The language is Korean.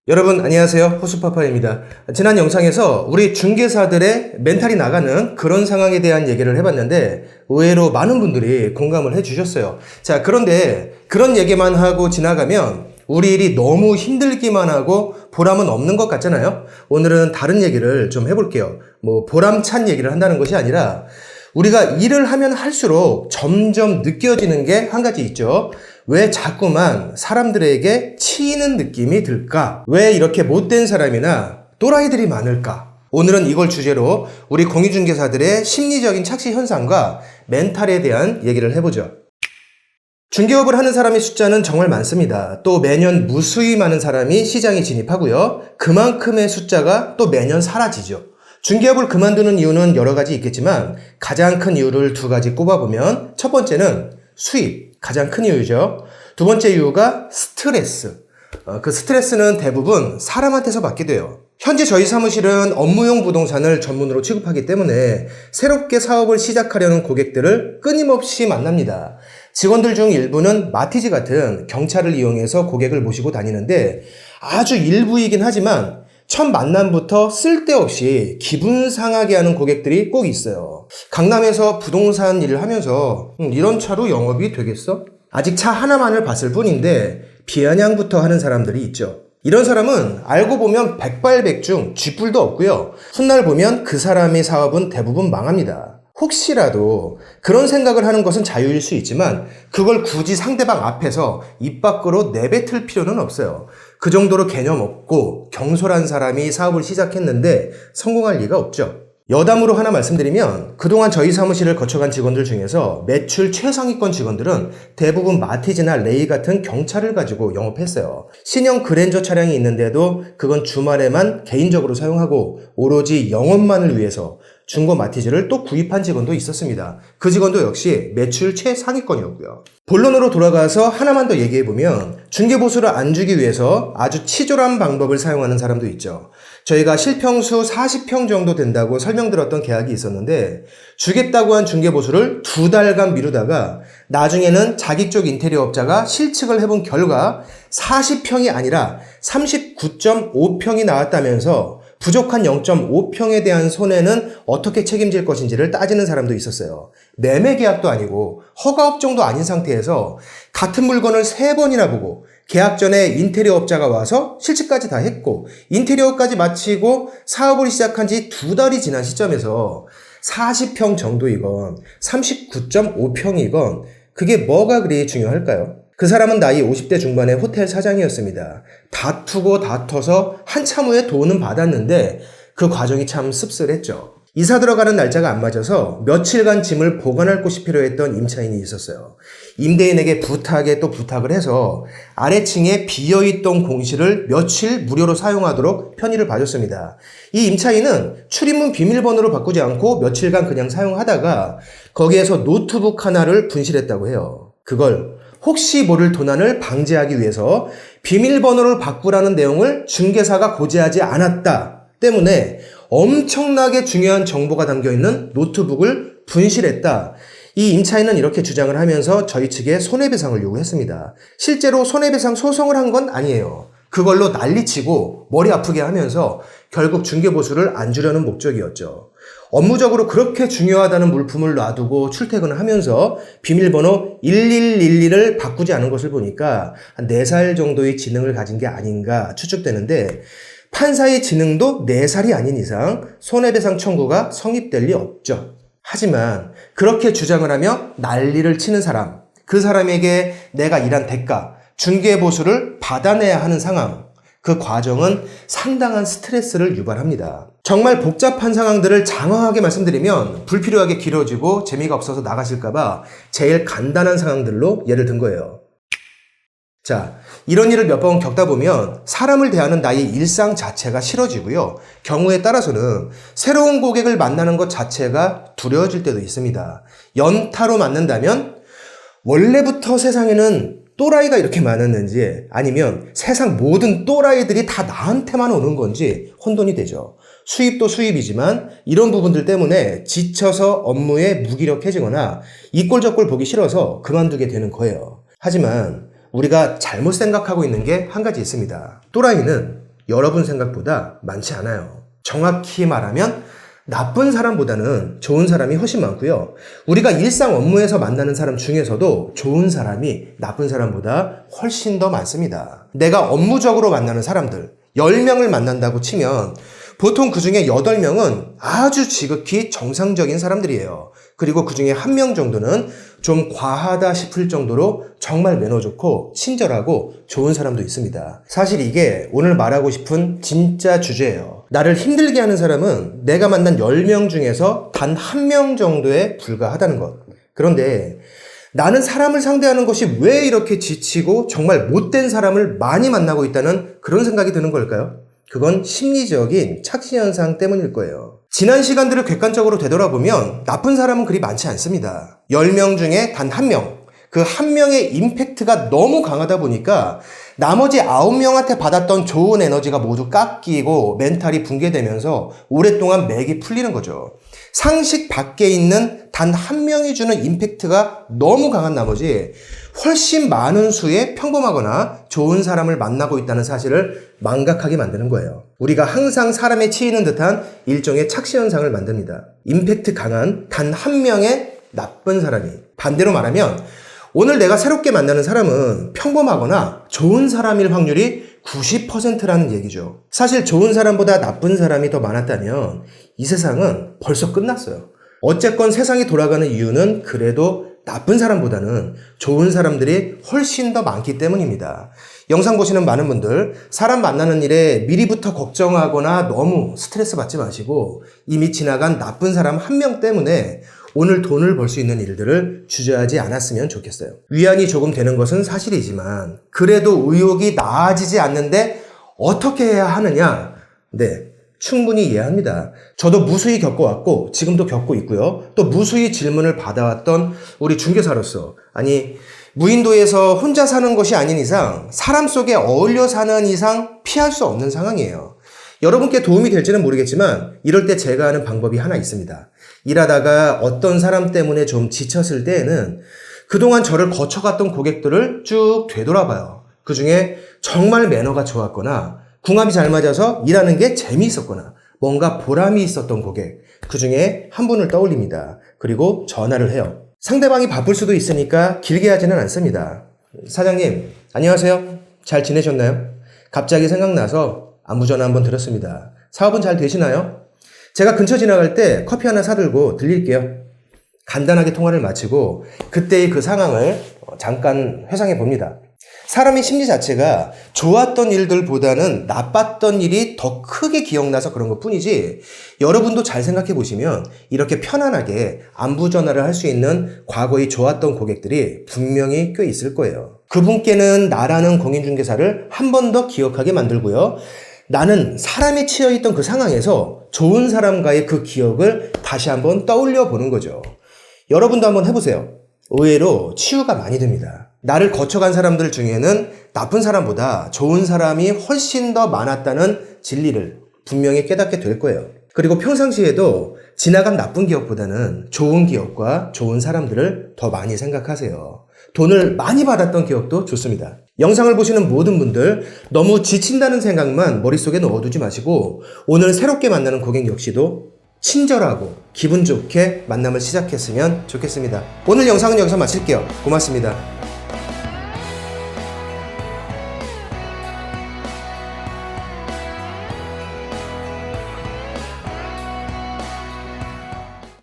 여러분 안녕하세요, 호수파파입니다. 지난 영상에서 우리 중개사들의 멘탈이 나가는 그런 상황에 대한 얘기를 해봤는데 의외로 많은 분들이 공감을 해주셨어요. 자, 그런데 그런 얘기만 하고 지나가면 우리 일이 너무 힘들기만 하고 보람은 없는 것 같잖아요. 오늘은 다른 얘기를 좀 해볼게요. 보람찬 얘기를 한다는 것이 아니라 우리가 일을 하면 할수록 점점 느껴지는 게 한 가지 있죠. 왜 자꾸만 사람들에게 치이는 느낌이 들까? 왜 이렇게 못된 사람이나 또라이들이 많을까? 오늘은 이걸 주제로 우리 공인중개사들의 심리적인 착시 현상과 멘탈에 대한 얘기를 해보죠. 중개업을 하는 사람의 숫자는 정말 많습니다. 또 매년 무수히 많은 사람이 시장에 진입하고요. 그만큼의 숫자가 또 매년 사라지죠. 중개업을 그만두는 이유는 여러 가지 있겠지만 가장 큰 이유를 두 가지 꼽아보면 첫 번째는 수입, 가장 큰 이유죠. 두 번째 이유가 스트레스. 그 스트레스는 대부분 사람한테서 받게 돼요. 현재 저희 사무실은 업무용 부동산을 전문으로 취급하기 때문에 새롭게 사업을 시작하려는 고객들을 끊임없이 만납니다. 직원들 중 일부는 마티즈 같은 경차를 이용해서 고객을 모시고 다니는데 아주 일부이긴 하지만 첫 만남부터 쓸데없이 기분 상하게 하는 고객들이 꼭 있어요. 강남에서 부동산 일을 하면서 이런 차로 영업이 되겠어? 아직 차 하나만을 봤을 뿐인데 비아냥부터 하는 사람들이 있죠. 이런 사람은 알고 보면 백발백중 쥐뿔도 없고요. 훗날 보면 그 사람의 사업은 대부분 망합니다. 혹시라도 그런 생각을 하는 것은 자유일 수 있지만 그걸 굳이 상대방 앞에서 입 밖으로 내뱉을 필요는 없어요. 그 정도로 개념 없고 경솔한 사람이 사업을 시작했는데 성공할 리가 없죠. 여담으로 하나 말씀드리면 그동안 저희 사무실을 거쳐간 직원들 중에서 매출 최상위권 직원들은 대부분 마티즈나 레이 같은 경차를 가지고 영업했어요. 신형 그랜저 차량이 있는데도 그건 주말에만 개인적으로 사용하고 오로지 영업만을 위해서 중고 마티즈를 또 구입한 직원도 있었습니다. 그 직원도 역시 매출 최상위권이었고요. 본론으로 돌아가서 하나만 더 얘기해보면 중개보수를 안 주기 위해서 아주 치졸한 방법을 사용하는 사람도 있죠. 저희가 실평수 40평 정도 된다고 설명드렸던 계약이 있었는데 주겠다고 한 중개보수를 2달간 미루다가 나중에는 자기 쪽 인테리어 업자가 실측을 해본 결과 40평이 아니라 39.5평이 나왔다면서 부족한 0.5평에 대한 손해는 어떻게 책임질 것인지를 따지는 사람도 있었어요. 매매 계약도 아니고 허가업종도 아닌 상태에서 같은 물건을 3번이나 보고 계약 전에 인테리어 업자가 와서 실측까지 다 했고 인테리어까지 마치고 사업을 시작한 지 2달이 지난 시점에서 40평 정도이건 39.5평이건 그게 뭐가 그리 중요할까요? 그 사람은 나이 50대 중반의 호텔 사장이었습니다. 다투고 다퉈서 한참 후에 돈은 받았는데 그 과정이 참 씁쓸했죠. 이사 들어가는 날짜가 안 맞아서 며칠간 짐을 보관할 곳이 필요했던 임차인이 있었어요. 임대인에게 부탁에 또 부탁을 해서 아래층에 비어있던 공실을 며칠 무료로 사용하도록 편의를 봐줬습니다. 이 임차인은 출입문 비밀번호를 바꾸지 않고 며칠간 그냥 사용하다가 거기에서 노트북 하나를 분실했다고 해요. 그걸 혹시 모를 도난을 방지하기 위해서 비밀번호를 바꾸라는 내용을 중개사가 고지하지 않았다 때문에 엄청나게 중요한 정보가 담겨있는 노트북을 분실했다. 이 임차인은 이렇게 주장을 하면서 저희 측에 손해배상을 요구했습니다. 실제로 손해배상 소송을 한 건 아니에요. 그걸로 난리치고 머리 아프게 하면서 결국 중개보수를 안 주려는 목적이었죠. 업무적으로 그렇게 중요하다는 물품을 놔두고 출퇴근을 하면서 비밀번호 1111을 바꾸지 않은 것을 보니까 한 4살 정도의 지능을 가진 게 아닌가 추측되는데 판사의 지능도 4살이 아닌 이상 손해배상 청구가 성립될 리 없죠. 하지만 그렇게 주장을 하며 난리를 치는 사람, 그 사람에게 내가 일한 대가, 중개보수를 받아내야 하는 상황, 그 과정은 상당한 스트레스를 유발합니다. 정말 복잡한 상황들을 장황하게 말씀드리면 불필요하게 길어지고 재미가 없어서 나가실까봐 제일 간단한 상황들로 예를 든 거예요. 자, 이런 일을 몇 번 겪다 보면 사람을 대하는 나의 일상 자체가 싫어지고요. 경우에 따라서는 새로운 고객을 만나는 것 자체가 두려워질 때도 있습니다. 연타로 만난다면 원래부터 세상에는 또라이가 이렇게 많았는지 아니면 세상 모든 또라이들이 다 나한테만 오는 건지 혼돈이 되죠. 수입도 수입이지만 이런 부분들 때문에 지쳐서 업무에 무기력해지거나 이 꼴 저 꼴 보기 싫어서 그만두게 되는 거예요. 하지만 우리가 잘못 생각하고 있는 게 한 가지 있습니다. 또라이는 여러분 생각보다 많지 않아요. 정확히 말하면 나쁜 사람보다는 좋은 사람이 훨씬 많고요. 우리가 일상 업무에서 만나는 사람 중에서도 좋은 사람이 나쁜 사람보다 훨씬 더 많습니다. 내가 업무적으로 만나는 사람들 10명을 만난다고 치면 보통 그 중에 8명은 아주 지극히 정상적인 사람들이에요. 그리고 그 중에 1명 정도는 좀 과하다 싶을 정도로 정말 매너 좋고 친절하고 좋은 사람도 있습니다. 사실 이게 오늘 말하고 싶은 진짜 주제예요. 나를 힘들게 하는 사람은 내가 만난 10명 중에서 단 1명 정도에 불과하다는 것. 그런데 나는 사람을 상대하는 것이 왜 이렇게 지치고 정말 못된 사람을 많이 만나고 있다는 그런 생각이 드는 걸까요? 그건 심리적인 착시현상 때문일 거예요. 지난 시간들을 객관적으로 되돌아보면 나쁜 사람은 그리 많지 않습니다. 10명 중에 단 1명. 그 1명의 임팩트가 너무 강하다 보니까 나머지 9명한테 받았던 좋은 에너지가 모두 깎이고 멘탈이 붕괴되면서 오랫동안 맥이 풀리는 거죠. 상식 밖에 있는 단 1명이 주는 임팩트가 너무 강한 나머지 훨씬 많은 수의 평범하거나 좋은 사람을 만나고 있다는 사실을 망각하게 만드는 거예요. 우리가 항상 사람에 치이는 듯한 일종의 착시현상을 만듭니다. 임팩트 강한 단 1명의 나쁜 사람이. 반대로 말하면 오늘 내가 새롭게 만나는 사람은 평범하거나 좋은 사람일 확률이 90%라는 얘기죠. 사실 좋은 사람보다 나쁜 사람이 더 많았다면 이 세상은 벌써 끝났어요. 어쨌건 세상이 돌아가는 이유는 그래도 나쁜 사람보다는 좋은 사람들이 훨씬 더 많기 때문입니다. 영상 보시는 많은 분들, 사람 만나는 일에 미리부터 걱정하거나 너무 스트레스 받지 마시고 이미 지나간 나쁜 사람 1명 때문에 오늘 돈을 벌 수 있는 일들을 주저하지 않았으면 좋겠어요. 위안이 조금 되는 것은 사실이지만 그래도 의욕이 나아지지 않는데 어떻게 해야 하느냐? 네, 충분히 이해합니다. 저도 무수히 겪어왔고 지금도 겪고 있고요. 또 무수히 질문을 받아왔던 우리 중개사로서 무인도에서 혼자 사는 것이 아닌 이상 사람 속에 어울려 사는 이상 피할 수 없는 상황이에요. 여러분께 도움이 될지는 모르겠지만 이럴 때 제가 하는 방법이 하나 있습니다. 일하다가 어떤 사람 때문에 좀 지쳤을 때에는 그동안 저를 거쳐갔던 고객들을 쭉 되돌아봐요. 그 중에 정말 매너가 좋았거나 궁합이 잘 맞아서 일하는 게 재미있었거나 뭔가 보람이 있었던 고객, 그 중에 한 분을 떠올립니다. 그리고 전화를 해요. 상대방이 바쁠 수도 있으니까 길게 하지는 않습니다. 사장님, 안녕하세요. 잘 지내셨나요? 갑자기 생각나서 안부전화 한번 드렸습니다. 사업은 잘 되시나요? 제가 근처 지나갈 때 커피 하나 사들고 들릴게요. 간단하게 통화를 마치고 그때의 그 상황을 잠깐 회상해 봅니다. 사람의 심리 자체가 좋았던 일들보다는 나빴던 일이 더 크게 기억나서 그런 것 뿐이지, 여러분도 잘 생각해 보시면 이렇게 편안하게 안부 전화를 할 수 있는 과거의 좋았던 고객들이 분명히 꽤 있을 거예요. 그분께는 나라는 공인중개사를 한 번 더 기억하게 만들고요. 나는 사람이 치여있던 그 상황에서 좋은 사람과의 그 기억을 다시 한번 떠올려 보는 거죠. 여러분도 한번 해보세요. 의외로 치유가 많이 됩니다. 나를 거쳐간 사람들 중에는 나쁜 사람보다 좋은 사람이 훨씬 더 많았다는 진리를 분명히 깨닫게 될 거예요. 그리고 평상시에도 지나간 나쁜 기억보다는 좋은 기억과 좋은 사람들을 더 많이 생각하세요. 돈을 많이 받았던 기억도 좋습니다. 영상을 보시는 모든 분들, 너무 지친다는 생각만 머릿속에 넣어두지 마시고 오늘 새롭게 만나는 고객 역시도 친절하고 기분 좋게 만남을 시작했으면 좋겠습니다. 오늘 영상은 여기서 마칠게요. 고맙습니다.